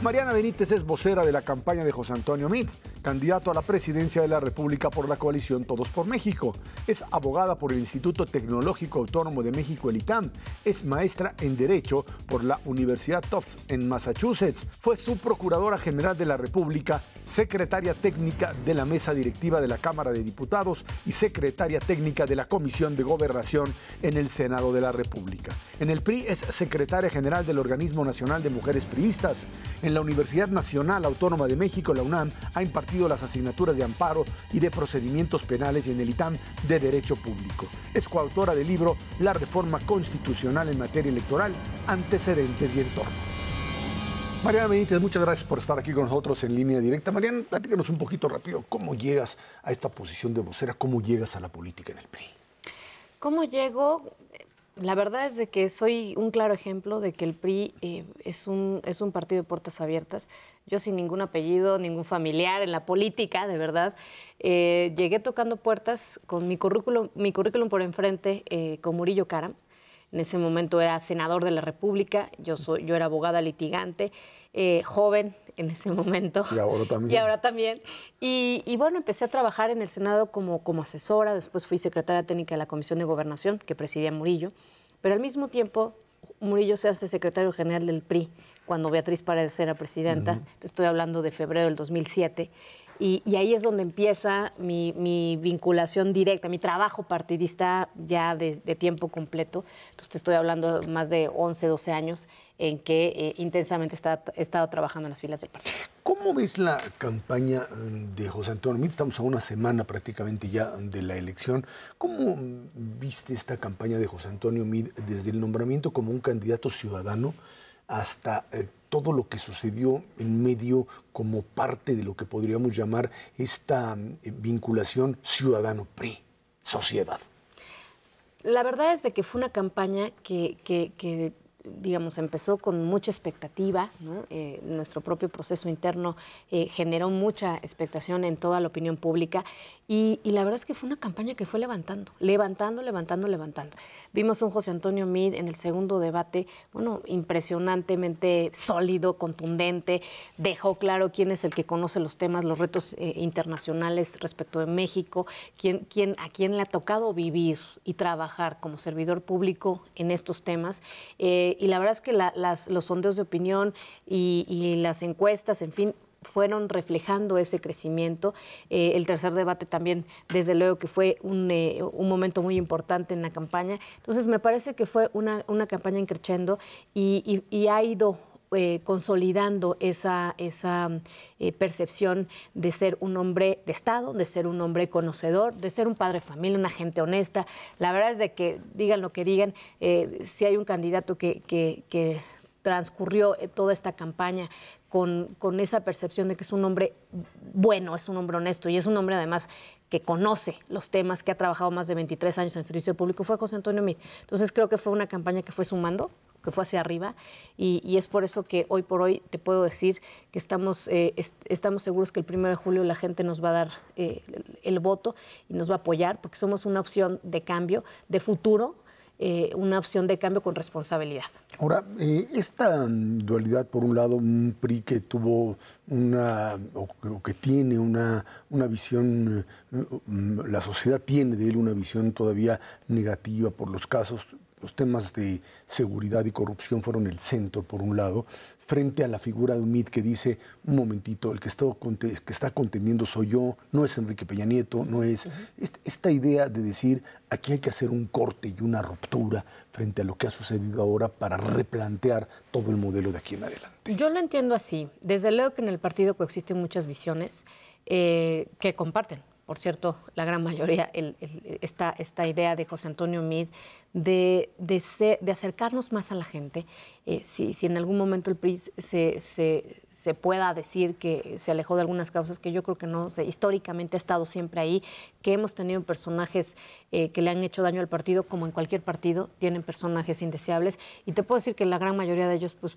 Mariana Benítez es vocera de la campaña de José Antonio Meade, candidato a la presidencia de la República por la coalición Todos por México. Es abogada por el Instituto Tecnológico Autónomo de México, el ITAM. Es maestra en Derecho por la Universidad Tufts en Massachusetts. Fue subprocuradora general de la República, secretaria técnica de la mesa directiva de la Cámara de Diputados y secretaria técnica de la Comisión de Gobernación en el Senado de la República. En el PRI es secretaria general del Organismo Nacional de Mujeres Priistas. En la Universidad Nacional Autónoma de México, la UNAM, ha impartido las asignaturas de amparo y de procedimientos penales y en el ITAM de Derecho Público. Es coautora del libro La Reforma Constitucional en Materia Electoral, Antecedentes y Entorno. Mariana Benítez, muchas gracias por estar aquí con nosotros en línea directa. Mariana, platícanos un poquito rápido, ¿cómo llegas a esta posición de vocera? ¿Cómo llegas a la política en el PRI? ¿Cómo llego? La verdad es de que soy un claro ejemplo de que el PRI es un partido de puertas abiertas. Yo sin ningún apellido, ningún familiar en la política, de verdad, llegué tocando puertas con mi currículum por enfrente con Murillo Karam. En ese momento era senador de la República, yo era abogada litigante, joven en ese momento. Y ahora también. Y ahora también. Y bueno, empecé a trabajar en el Senado como asesora, después fui secretaria técnica de la Comisión de Gobernación, que presidía Murillo, pero al mismo tiempo Murillo se hace secretario general del PRI cuando Beatriz Paredes era presidenta. Te estoy hablando de febrero del 2007. Y ahí es donde empieza mi vinculación directa, mi trabajo partidista ya de tiempo completo. Entonces te estoy hablando de más de 11, 12 años en que intensamente he estado trabajando en las filas del partido. ¿Cómo ves la campaña de José Antonio Meade? Estamos a una semana prácticamente ya de la elección. ¿Cómo viste esta campaña de José Antonio Meade desde el nombramiento como un candidato ciudadano hasta todo lo que sucedió en medio como parte de lo que podríamos llamar esta vinculación ciudadano-PRI, sociedad? La verdad es de que fue una campaña que digamos, empezó con mucha expectativa, ¿no? Nuestro propio proceso interno generó mucha expectación en toda la opinión pública y la verdad es que fue una campaña que fue levantando. Vimos a un José Antonio Meade en el segundo debate, bueno, impresionantemente sólido, contundente, dejó claro quién es el que conoce los temas, los retos internacionales respecto de México, a quién le ha tocado vivir y trabajar como servidor público en estos temas. Y la verdad es que los sondeos de opinión y las encuestas, en fin, fueron reflejando ese crecimiento. El tercer debate también, desde luego que fue un momento muy importante en la campaña. Entonces, me parece que fue una campaña in crescendo y ha ido consolidando esa percepción de ser un hombre de Estado, de ser un hombre conocedor, de ser un padre de familia, una gente honesta. La verdad es de que, digan lo que digan, si hay un candidato que transcurrió toda esta campaña con esa percepción de que es un hombre bueno, es un hombre honesto y es un hombre además que conoce los temas, que ha trabajado más de 23 años en el servicio público, fue José Antonio Meade. Entonces creo que fue una campaña que fue sumando, que fue hacia arriba y es por eso que hoy por hoy te puedo decir que estamos seguros que el 1 de julio la gente nos va a dar el voto y nos va a apoyar porque somos una opción de cambio, de futuro, una opción de cambio con responsabilidad. Ahora, esta dualidad, por un lado, un PRI que tuvo o que tiene una visión, la sociedad tiene de él una visión todavía negativa por los temas de seguridad y corrupción fueron el centro, por un lado, frente a la figura de un Meade que dice, un momentito, el que está contendiendo soy yo, no es Enrique Peña Nieto, no es... Esta idea de decir, aquí hay que hacer un corte y una ruptura frente a lo que ha sucedido ahora para replantear todo el modelo de aquí en adelante. Yo lo entiendo así. Desde luego que en el partido coexisten muchas visiones que comparten. Por cierto, la gran mayoría, esta idea de José Antonio Meade de acercarnos más a la gente. Si en algún momento el PRI se pueda decir que se alejó de algunas causas, que yo creo que no, históricamente ha estado siempre ahí, que hemos tenido personajes que le han hecho daño al partido, como en cualquier partido, tienen personajes indeseables, y te puedo decir que la gran mayoría de ellos pues,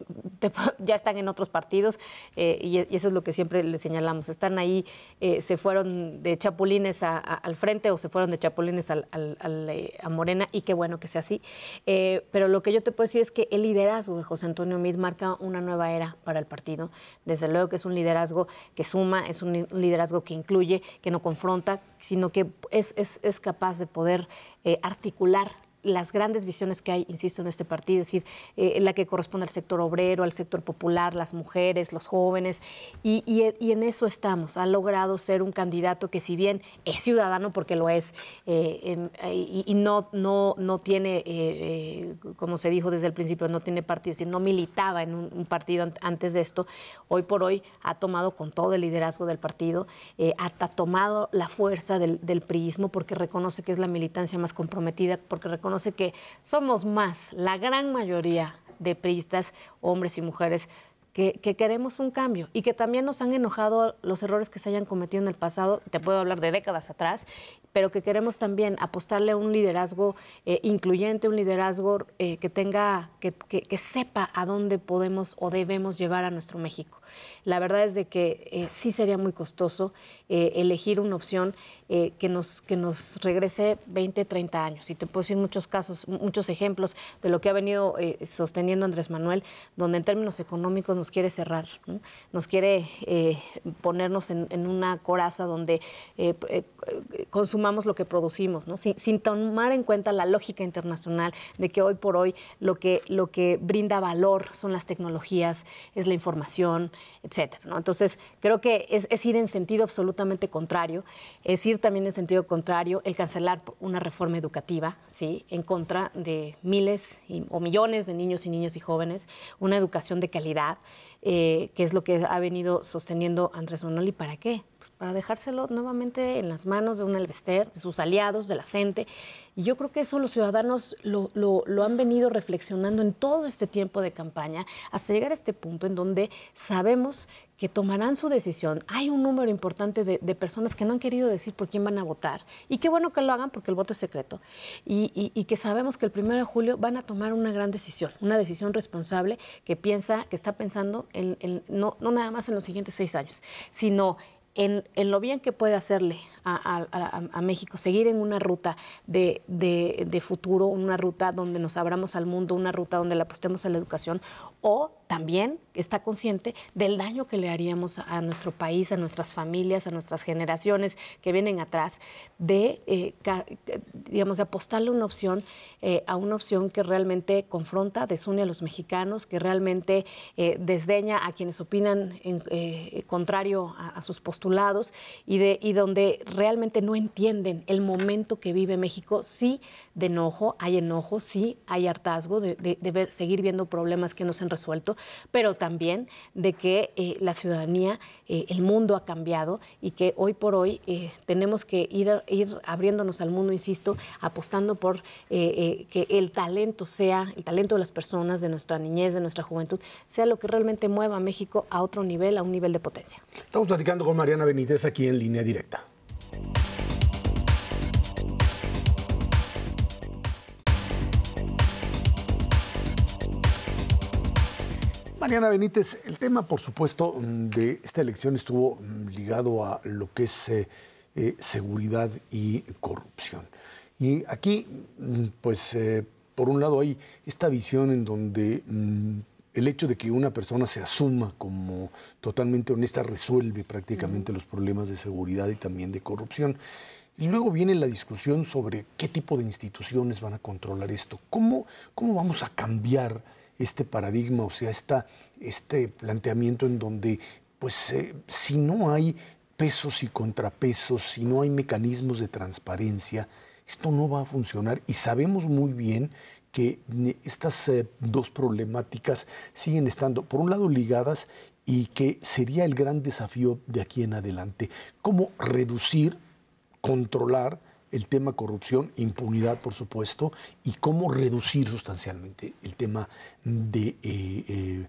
ya están en otros partidos, y eso es lo que siempre les señalamos, están ahí, se fueron de chapulines al frente o se fueron de chapulines a Morena, y qué bueno que sea así, pero lo que yo te puedo decir es que el liderazgo de José Antonio Meade marca una nueva era para el partido. Desde luego que es un liderazgo que suma, es un liderazgo que incluye, que no confronta, sino que es capaz de poder articular las grandes visiones que hay, insisto, en este partido, es decir, la que corresponde al sector obrero, al sector popular, las mujeres, los jóvenes, y en eso estamos. Ha logrado ser un candidato que, si bien es ciudadano, porque lo es, y no tiene, como se dijo desde el principio, no tiene partido, es decir, no militaba en un partido antes de esto, hoy por hoy ha tomado con todo el liderazgo del partido, ha tomado la fuerza del priismo, porque reconoce que es la militancia más comprometida, porque reconoce que somos más, la gran mayoría de priistas, hombres y mujeres, que queremos un cambio y que también nos han enojado los errores que se hayan cometido en el pasado, te puedo hablar de décadas atrás, pero que queremos también apostarle a un liderazgo incluyente, un liderazgo que sepa a dónde podemos o debemos llevar a nuestro México. La verdad es de que sí sería muy costoso elegir una opción que nos regrese 20, 30 años. Y te puedo decir muchos casos, muchos ejemplos de lo que ha venido sosteniendo Andrés Manuel, donde en términos económicos nos quiere cerrar, ¿no? Nos quiere ponernos en una coraza donde consumamos lo que producimos, ¿no? Sin tomar en cuenta la lógica internacional de que hoy por hoy lo que brinda valor son las tecnologías, es la información, etcétera, ¿no? Entonces, creo que es ir en sentido absolutamente contrario, es ir también en sentido contrario el cancelar una reforma educativa, ¿sí?, en contra de miles o millones de niños y niñas y jóvenes, una educación de calidad, que es lo que ha venido sosteniendo Andrés Manuel. ¿Y para qué? Pues para dejárselo nuevamente en las manos de un Elvester, de sus aliados, de la gente. Y yo creo que eso los ciudadanos lo han venido reflexionando en todo este tiempo de campaña, hasta llegar a este punto en donde sabemos que tomarán su decisión. Hay un número importante de personas que no han querido decir por quién van a votar. Y qué bueno que lo hagan, porque el voto es secreto. Y que sabemos que el 1 de julio van a tomar una gran decisión, una decisión responsable que está pensando no nada más en los siguientes 6 años, sino en lo bien que puede hacerle a México, seguir en una ruta de futuro, una ruta donde nos abramos al mundo, una ruta donde le apostemos a la educación, o también está consciente del daño que le haríamos a nuestro país, a nuestras familias, a nuestras generaciones que vienen atrás, de apostarle a una opción que realmente confronta, desune a los mexicanos, que realmente desdeña a quienes opinan contrario a sus postulados, y donde realmente no entienden el momento que vive México. Sí, de enojo, sí hay hartazgo de seguir viendo problemas que no se han resuelto, pero también de que la ciudadanía, el mundo ha cambiado, y que hoy por hoy tenemos que ir abriéndonos al mundo, insisto, apostando por que el talento de las personas, de nuestra niñez, de nuestra juventud, sea lo que realmente mueva a México a otro nivel, a un nivel de potencia. Estamos platicando con Mariana Benítez aquí en Línea Directa. Mariana Benítez, el tema, por supuesto, de esta elección estuvo ligado a lo que es seguridad y corrupción. Y aquí, pues, por un lado hay esta visión en donde el hecho de que una persona se asuma como totalmente honesta resuelve prácticamente los problemas de seguridad y también de corrupción. Y luego viene la discusión sobre qué tipo de instituciones van a controlar esto. ¿Cómo vamos a cambiar este paradigma, o sea, este planteamiento en donde, pues, si no hay pesos y contrapesos, si no hay mecanismos de transparencia, esto no va a funcionar? Y sabemos muy bien que estas dos problemáticas siguen estando, por un lado, ligadas, y que sería el gran desafío de aquí en adelante. ¿Cómo reducir, controlar el tema corrupción, impunidad, por supuesto, y cómo reducir sustancialmente el tema de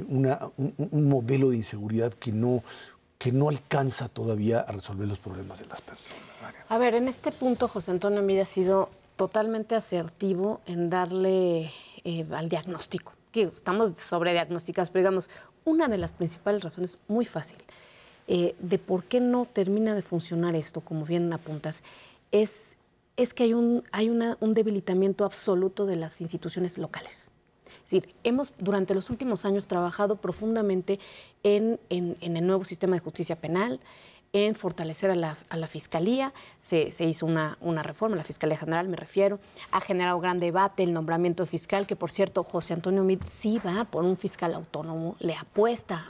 un modelo de inseguridad que no alcanza todavía a resolver los problemas de las personas? A ver, en este punto José Antonio Meade ha sido totalmente asertivo en darle al diagnóstico. Que estamos sobrediagnosticados, pero digamos, una de las principales razones, muy fácil, de por qué no termina de funcionar esto, como bien apuntas, es que hay un debilitamiento absoluto de las instituciones locales. Es decir, hemos durante los últimos años trabajado profundamente en el nuevo sistema de justicia penal, en fortalecer a la Fiscalía. Se hizo una reforma, la Fiscalía General me refiero. Ha generado gran debate el nombramiento fiscal, que por cierto José Antonio Meade sí va por un fiscal autónomo, le apuesta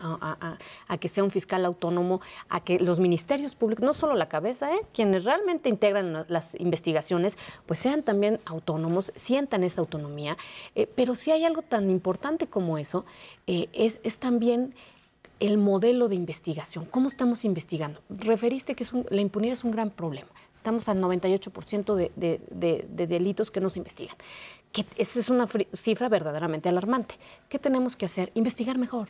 a que sea un fiscal autónomo, a que los ministerios públicos, no solo la cabeza, quienes realmente integran las investigaciones, pues sean también autónomos, sientan esa autonomía. Pero si hay algo tan importante como eso, es también el modelo de investigación. ¿Cómo estamos investigando? Referiste que la impunidad es un gran problema. Estamos al 98% de delitos que no se investigan. Esa es una cifra verdaderamente alarmante. ¿Qué tenemos que hacer? Investigar mejor.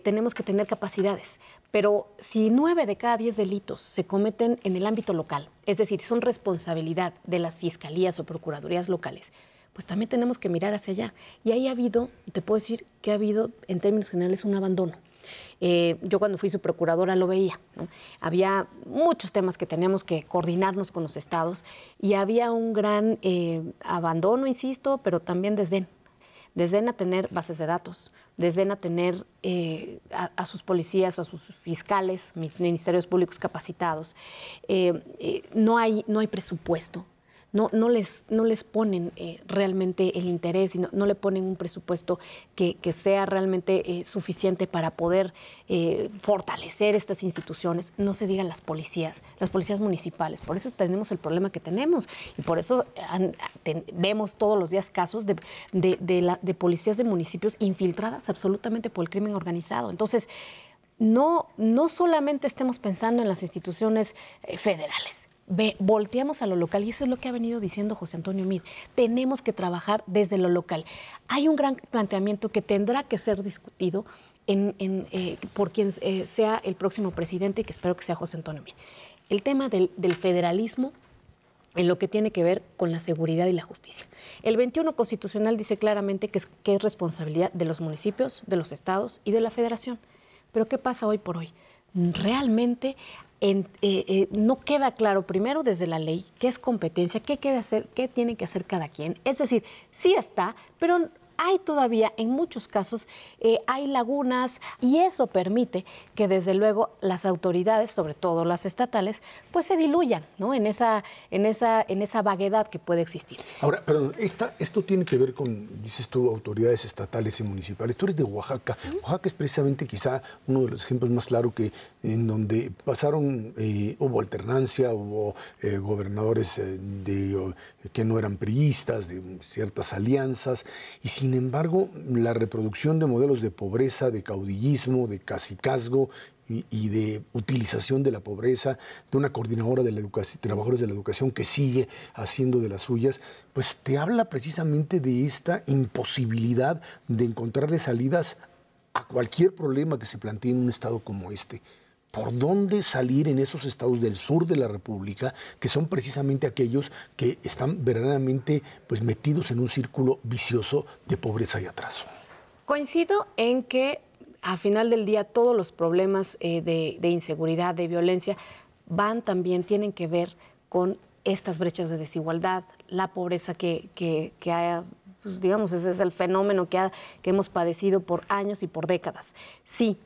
Tenemos que tener capacidades. Pero si 9 de cada 10 delitos se cometen en el ámbito local, es decir, son responsabilidad de las fiscalías o procuradurías locales, pues también tenemos que mirar hacia allá. Y ahí te puedo decir que ha habido, en términos generales, un abandono. Yo cuando fui su procuradora lo veía, ¿no? Había muchos temas que teníamos que coordinarnos con los estados y había un gran abandono, insisto, pero también desdén a tener bases de datos, desdén a tener a sus policías, a sus fiscales, ministerios públicos capacitados. No hay presupuesto. No les ponen realmente el interés y no le ponen un presupuesto que sea realmente suficiente para poder fortalecer estas instituciones. No se digan las policías municipales. Por eso tenemos el problema que tenemos y por eso vemos todos los días casos de policías de municipios infiltradas absolutamente por el crimen organizado. Entonces, no solamente estemos pensando en las instituciones federales. Volteamos a lo local y eso es lo que ha venido diciendo José Antonio Meade. Tenemos que trabajar desde lo local. Hay un gran planteamiento que tendrá que ser discutido por quien sea el próximo presidente, que espero que sea José Antonio Meade. El tema del federalismo en lo que tiene que ver con la seguridad y la justicia. El 21 constitucional dice claramente que es responsabilidad de los municipios, de los estados y de la federación. Pero ¿qué pasa hoy por hoy? Realmente no queda claro, primero desde la ley, qué es competencia, qué tiene que hacer cada quien. Es decir, sí está, pero hay todavía, en muchos casos, hay lagunas y eso permite que desde luego las autoridades, sobre todo las estatales, pues se diluyan, ¿no? en esa vaguedad que puede existir. Ahora, perdón, esto tiene que ver con, dices tú, autoridades estatales y municipales. Tú eres de Oaxaca. Oaxaca es precisamente quizá uno de los ejemplos más claros en donde hubo alternancia, hubo gobernadores que no eran priistas, de ciertas alianzas, y sin embargo, la reproducción de modelos de pobreza, de caudillismo, de cacicazgo y de utilización de la pobreza, de una coordinadora de la educación, trabajadores de la educación que sigue haciendo de las suyas, pues te habla precisamente de esta imposibilidad de encontrarle salidas a cualquier problema que se plantee en un estado como este. ¿Por dónde salir en esos estados del sur de la República, que son precisamente aquellos que están verdaderamente metidos en un círculo vicioso de pobreza y atraso? Coincido en que a final del día todos los problemas de inseguridad, de violencia, tienen que ver con estas brechas de desigualdad, la pobreza que haya, pues digamos, ese es el fenómeno que hemos padecido por años y por décadas. Sí.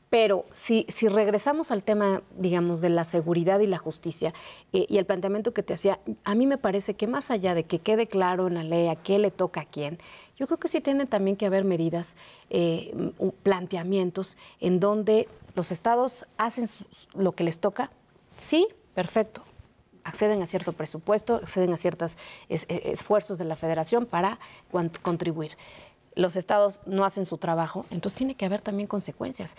Pero si regresamos al tema, digamos, de la seguridad y la justicia y el planteamiento que te hacía, a mí me parece que más allá de que quede claro en la ley a qué le toca a quién, yo creo que sí tienen también que haber medidas, planteamientos en donde los estados hacen lo que les toca. Sí, perfecto. Acceden a cierto presupuesto, acceden a ciertos esfuerzos de la federación para contribuir. Los estados no hacen su trabajo, entonces tiene que haber también consecuencias.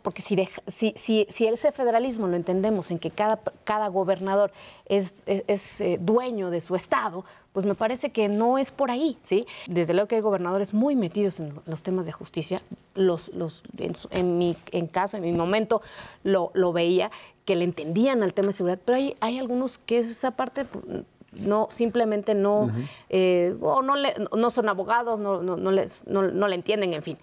Porque si ese federalismo lo entendemos en que cada gobernador es dueño de su estado, pues me parece que no es por ahí, ¿sí? Desde luego que hay gobernadores muy metidos en los temas de justicia. En mi momento lo veía, que le entendían al tema de seguridad, pero hay algunos que esa parte simplemente no son abogados, no le entienden, en fin.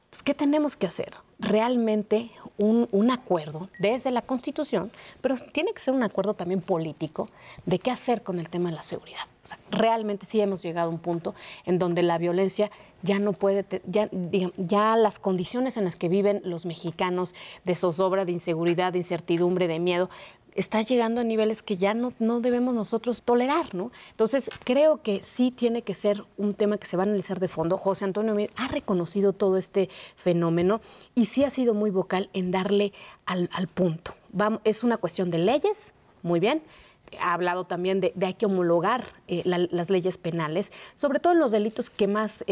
Entonces, ¿qué tenemos que hacer? Realmente un acuerdo desde la Constitución, pero tiene que ser un acuerdo también político de qué hacer con el tema de la seguridad. O sea, realmente sí hemos llegado a un punto en donde la violencia ya no puede, ya las condiciones en las que viven los mexicanos de zozobra, de inseguridad, de incertidumbre, de miedo, está llegando a niveles que ya no debemos nosotros tolerar, ¿no? Entonces, creo que sí tiene que ser un tema que se va a analizar de fondo. José Antonio Meade ha reconocido todo este fenómeno y sí ha sido muy vocal en darle al punto. Es una cuestión de leyes, muy bien. Ha hablado también de hay que homologar las leyes penales, sobre todo en los delitos que más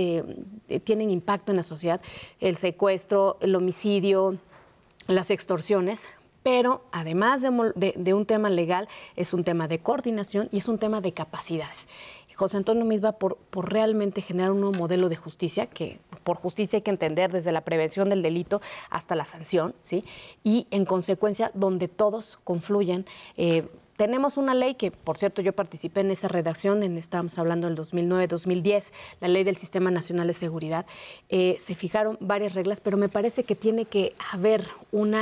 tienen impacto en la sociedad, el secuestro, el homicidio, las extorsiones. Pero además de un tema legal, es un tema de coordinación y es un tema de capacidades. José Antonio Meade va por realmente generar un nuevo modelo de justicia, que por justicia hay que entender desde la prevención del delito hasta la sanción, ¿sí? Y en consecuencia, donde todos confluyan. Tenemos una ley que, por cierto, yo participé en esa redacción, estábamos hablando del 2009-2010, la Ley del Sistema Nacional de Seguridad. Se fijaron varias reglas, pero me parece que tiene que haber un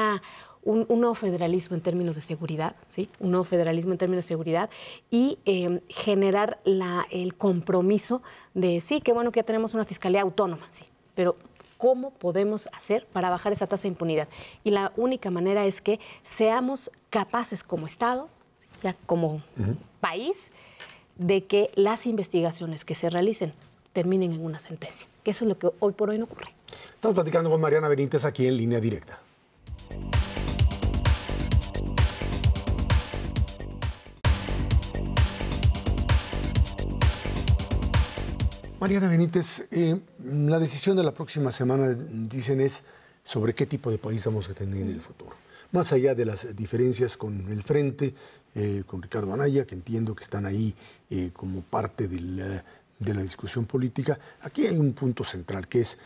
nuevo federalismo en términos de seguridad, ¿sí? Un nuevo federalismo en términos de seguridad y generar el compromiso de, sí, qué bueno que ya tenemos una fiscalía autónoma, sí, pero ¿cómo podemos hacer para bajar esa tasa de impunidad? Y la única manera es que seamos capaces como Estado, ya como país, de que las investigaciones que se realicen terminen en una sentencia, que eso es lo que hoy por hoy no ocurre. Estamos platicando con Mariana Benítez aquí en Línea Directa. Mariana Benítez, la decisión de la próxima semana, dicen, es sobre qué tipo de país vamos a tener en el futuro. Más allá de las diferencias con el Frente, con Ricardo Anaya, que entiendo que están ahí como parte de la discusión política, aquí hay un punto central, que es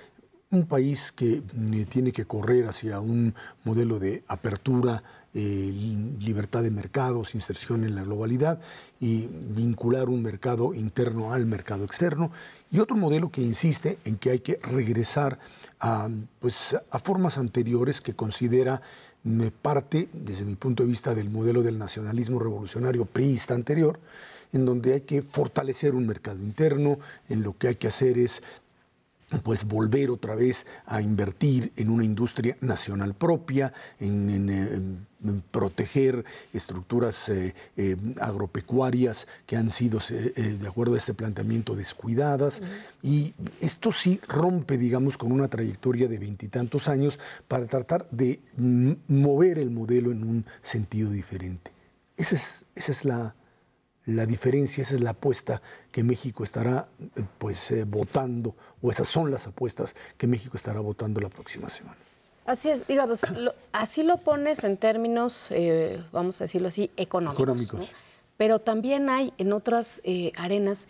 un país que tiene que correr hacia un modelo de apertura, libertad de mercados, inserción en la globalidad y vincular un mercado interno al mercado externo, y otro modelo que insiste en que hay que regresar a formas anteriores que considera parte, desde mi punto de vista, del modelo del nacionalismo revolucionario priista anterior, en donde hay que fortalecer un mercado interno, en lo que hay que hacer es volver otra vez a invertir en una industria nacional propia, en proteger estructuras agropecuarias que han sido, de acuerdo a este planteamiento, descuidadas. Y esto sí rompe, digamos, con una trayectoria de 20 y tantos años para tratar de mover el modelo en un sentido diferente. Esa es la diferencia, esa es la apuesta que México estará votando, o esas son las apuestas que México estará votando la próxima semana. Así es, digamos, así lo pones en términos, vamos a decirlo así, económicos. ¿No? Pero también hay en otras arenas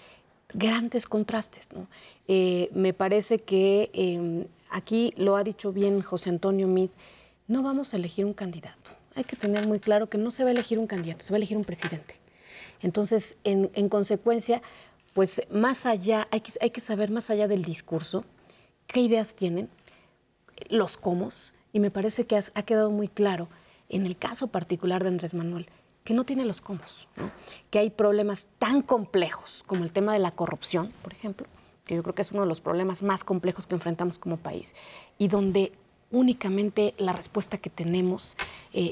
grandes contrastes, ¿no? Me parece que aquí lo ha dicho bien José Antonio Meade, no vamos a elegir un candidato. Hay que tener muy claro que no se va a elegir un candidato, se va a elegir un presidente. Entonces, en consecuencia, pues más allá, hay que saber más allá del discurso, qué ideas tienen, los cómo, y me parece que ha quedado muy claro, en el caso particular de Andrés Manuel, que no tiene los cómo, ¿no? Que hay problemas tan complejos como el tema de la corrupción, por ejemplo, que yo creo que es uno de los problemas más complejos que enfrentamos como país, y donde únicamente la respuesta que tenemos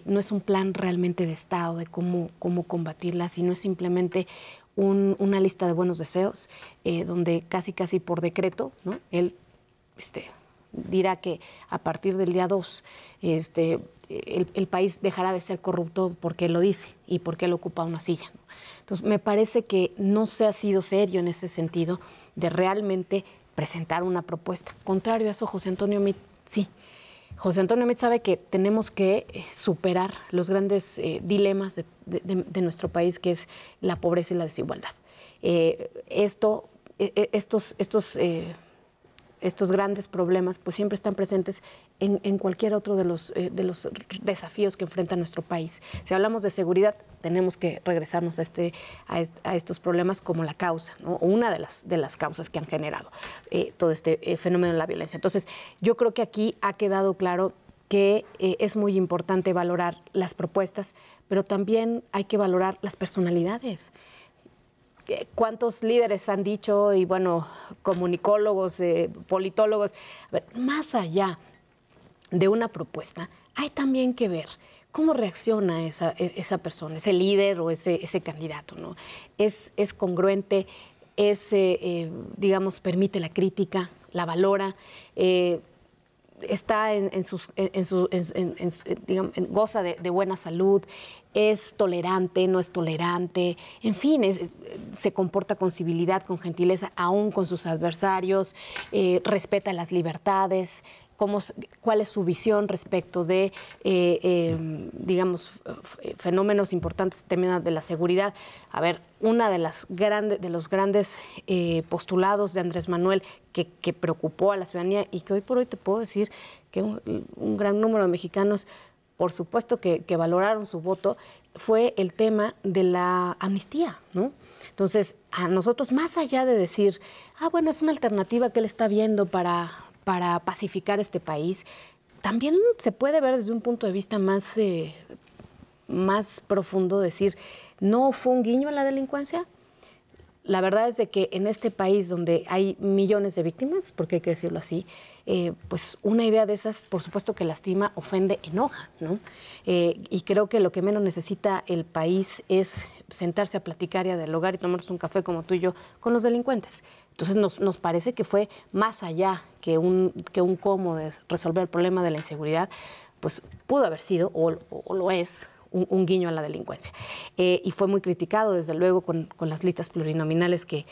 no es un plan realmente de Estado de cómo combatirla, sino es simplemente una lista de buenos deseos, donde casi por decreto, ¿no? Él dirá que a partir del día 2 el país dejará de ser corrupto porque él lo dice y porque él ocupa una silla, ¿no? Entonces, me parece que no se ha sido serio en ese sentido de realmente presentar una propuesta. Contrario a eso, José Antonio Meade, sí. José Antonio Meade sabe que tenemos que superar los grandes dilemas de nuestro país, que es la pobreza y la desigualdad. Estos estos grandes problemas pues siempre están presentes en cualquier otro de los desafíos que enfrenta nuestro país. Si hablamos de seguridad, tenemos que regresarnos a estos problemas como la causa, ¿no? O una de las causas que han generado todo este fenómeno de la violencia. Entonces, yo creo que aquí ha quedado claro que es muy importante valorar las propuestas, pero también hay que valorar las personalidades. ¿Cuántos líderes han dicho, y bueno, comunicólogos, politólogos, a ver, más allá de una propuesta, hay también que ver cómo reacciona esa persona, ese líder o ese candidato, ¿no? Es congruente, digamos, permite la crítica, la valora, está digamos, goza de buena salud, es tolerante, no es tolerante, en fin, se comporta con civilidad, con gentileza, aún con sus adversarios, respeta las libertades. ¿Cuál es su visión respecto de, digamos, fenómenos importantes también de la seguridad? A ver, una de los grandes postulados de Andrés Manuel que preocupó a la ciudadanía y que hoy por hoy te puedo decir que un gran número de mexicanos, por supuesto que valoraron su voto, fue el tema de la amnistía, ¿no? Entonces, a nosotros, más allá de decir, bueno, es una alternativa que él está viendo para pacificar este país, también se puede ver desde un punto de vista más profundo, decir, ¿no fue un guiño a la delincuencia? La verdad es de que en este país donde hay millones de víctimas, porque hay que decirlo así, pues una idea de esas, por supuesto que lastima, ofende, enoja, ¿no? Y creo que lo que menos necesita el país es sentarse a platicar y a dialogar y tomarnos un café como tú y yo con los delincuentes. Entonces nos parece que fue más allá que un cómo de resolver el problema de la inseguridad, pues pudo haber sido, o lo es, un guiño a la delincuencia. Y fue muy criticado, desde luego, con las listas plurinominales que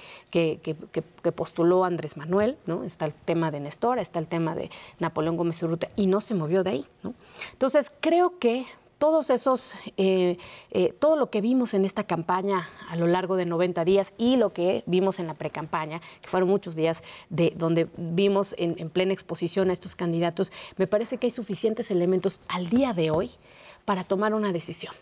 postuló Andrés Manuel, ¿no? Está el tema de Nestor, está el tema de Napoleón Gómez Urrutia, y no se movió de ahí, ¿no? Entonces, creo que todos esos, todo lo que vimos en esta campaña a lo largo de 90 días y lo que vimos en la precampaña, que fueron muchos días donde vimos en plena exposición a estos candidatos, me parece que hay suficientes elementos al día de hoy para tomar una decisión.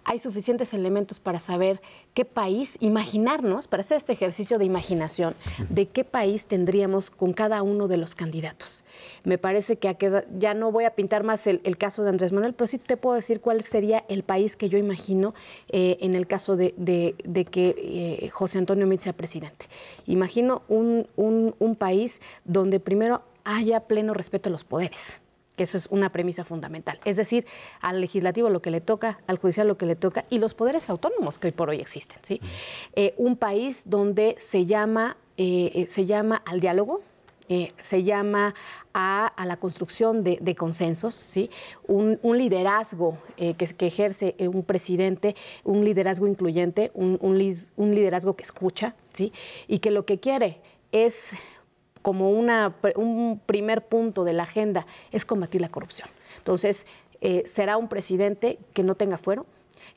Hay suficientes elementos para saber qué país, imaginarnos, para hacer este ejercicio de imaginación, de qué país tendríamos con cada uno de los candidatos. Me parece que ya no voy a pintar más el caso de Andrés Manuel, pero sí te puedo decir cuál sería el país que yo imagino en el caso de que José Antonio Meade sea presidente. Imagino un país donde primero haya pleno respeto a los poderes. Que eso es una premisa fundamental. Es decir, al legislativo lo que le toca, al judicial lo que le toca, y los poderes autónomos que hoy por hoy existen, ¿sí? Un país donde se llama al diálogo, se llama a la construcción de consensos, ¿sí? Un liderazgo que ejerce un presidente, un liderazgo incluyente, un liderazgo que escucha, ¿sí? Y que lo que quiere es, como un primer punto de la agenda, es combatir la corrupción. Entonces, será un presidente que no tenga fuero,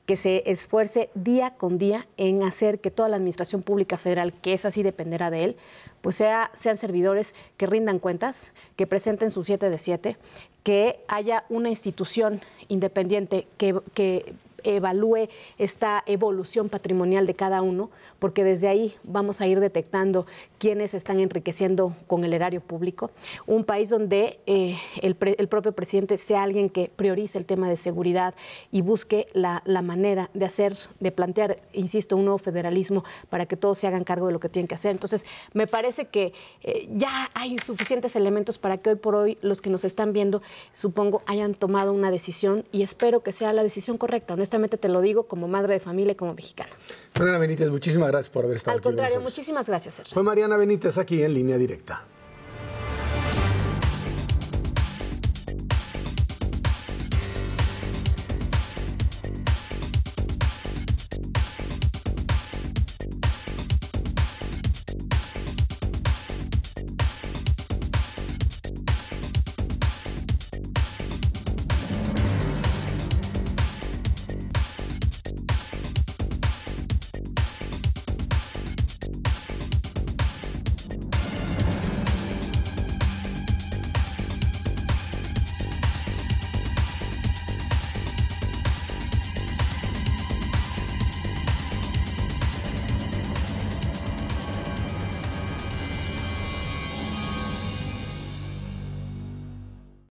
que se esfuerce día con día en hacer que toda la administración pública federal, que esa sí dependerá de él, pues sean servidores que rindan cuentas, que presenten su 7 de 7, que haya una institución independiente que evalúe esta evolución patrimonial de cada uno, porque desde ahí vamos a ir detectando quiénes están enriqueciendo con el erario público. Un país donde el propio presidente sea alguien que priorice el tema de seguridad y busque la manera de plantear, insisto, un nuevo federalismo para que todos se hagan cargo de lo que tienen que hacer. Entonces, me parece que ya hay suficientes elementos para que hoy por hoy los que nos están viendo, supongo, hayan tomado una decisión, y espero que sea la decisión correcta. Honestamente te lo digo como madre de familia y como mexicana. Mariana Benítez, muchísimas gracias por haber estado aquí. Al contrario, muchísimas gracias, Sergio. Fue Mariana Benítez aquí en Línea Directa.